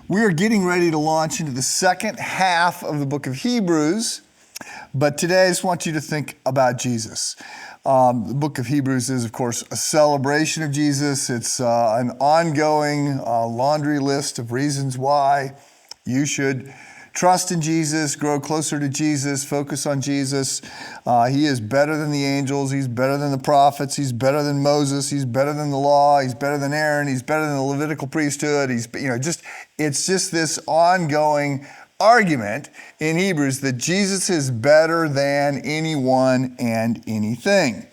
We are getting ready to launch into the second half of the book of Hebrews, but today I just want you to think about Jesus. The book of Hebrews is, of course, a celebration of Jesus. It's an ongoing laundry list of reasons why you should trust in Jesus, grow closer to Jesus, focus on Jesus. He is better than the angels. He's better than the prophets. He's better than Moses. He's better than the law. He's better than Aaron. He's better than the Levitical priesthood. It's just this ongoing argument in Hebrews that Jesus is better than anyone and anything.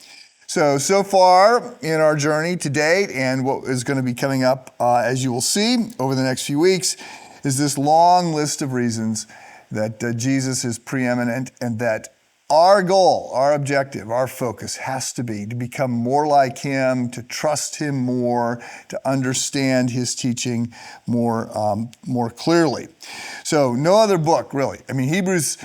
So far in our journey to date, and what is going to be coming up, as you will see over the next few weeks, is this long list of reasons that Jesus is preeminent and that our goal, our objective, our focus has to be to become more like him, to trust him more, to understand his teaching more clearly. So no other book, really. I mean, Hebrews,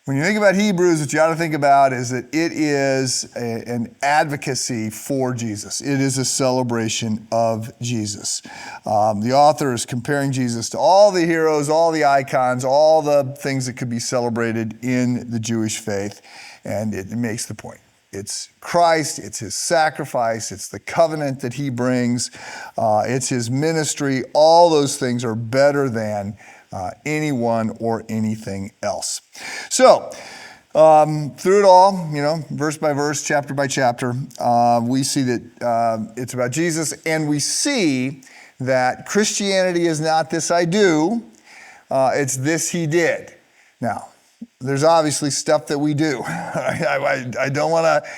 when you think about Hebrews, what you ought to think about is that it is an advocacy for Jesus. It is a celebration of Jesus. The author is comparing Jesus to all the heroes, all the icons, all the things that could be celebrated in the Jewish faith, and it makes the point. It's Christ, it's his sacrifice, it's the covenant that he brings, it's his ministry. All those things are better than anyone or anything else. So, through it all, verse by verse, chapter by chapter, we see that it's about Jesus, and we see that Christianity is not this I do, it's this he did. Now, there's obviously stuff that we do. I don't want to,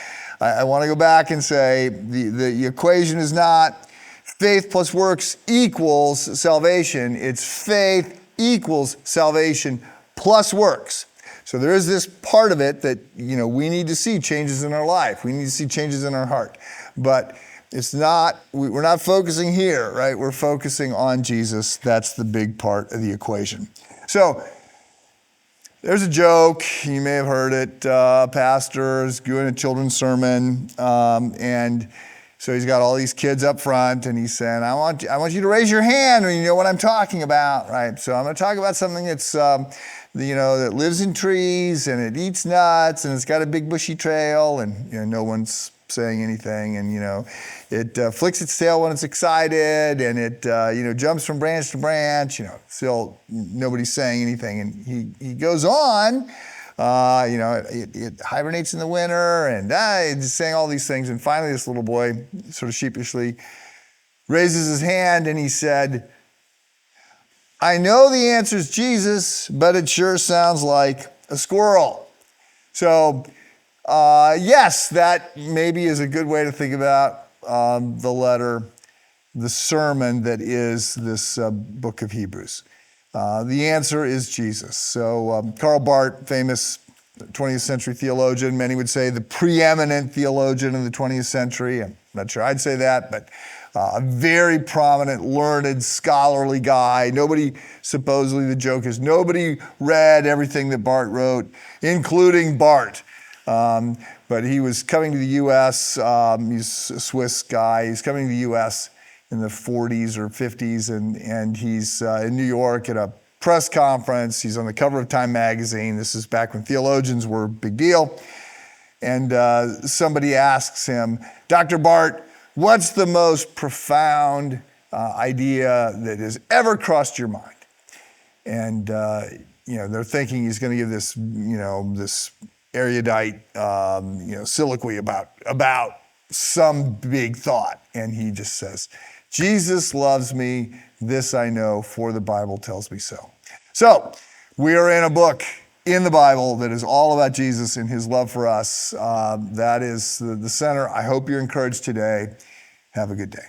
I want to go back and say the equation is not faith plus works equals salvation. It's faith equals salvation plus works. So there is this part of it that, we need to see changes in our life. We need to see changes in our heart. But it's not, we're not focusing here, right? We're focusing on Jesus. That's the big part of the equation. So there's a joke, you may have heard it, pastor is doing a children's sermon, and so he's got all these kids up front, and he's saying, I want you to raise your hand when you know what I'm talking about, right? So I'm going to talk about something that's, that lives in trees, and it eats nuts, and it's got a big bushy trail, and no one's saying anything, and it flicks its tail when it's excited, and it jumps from branch to branch. Still nobody's saying anything, and he goes on. It hibernates in the winter, and he's saying all these things. And finally, this little boy sort of sheepishly raises his hand, and he said, I know the answer is Jesus, but it sure sounds like a squirrel. So, yes, that maybe is a good way to think about the sermon that is this book of Hebrews. The answer is Jesus. So Karl Barth, famous 20th century theologian, many would say the preeminent theologian of the 20th century. I'm not sure I'd say that, but a very prominent, learned, scholarly guy. Supposedly the joke is nobody read everything that Barth wrote, including Barth. But he was coming to the U.S., he's a Swiss guy, he's coming to the U.S. in the 40s or 50s, and he's in New York at a press conference. He's on the cover of Time magazine. This is back when theologians were a big deal. And somebody asks him, Dr. Barth, what's the most profound idea that has ever crossed your mind? And they're thinking he's going to give this, this erudite, soliloquy about some big thought. And he just says, Jesus loves me, this I know, for the Bible tells me so. So, we are in a book in the Bible that is all about Jesus and his love for us. That is the center. I hope you're encouraged today. Have a good day.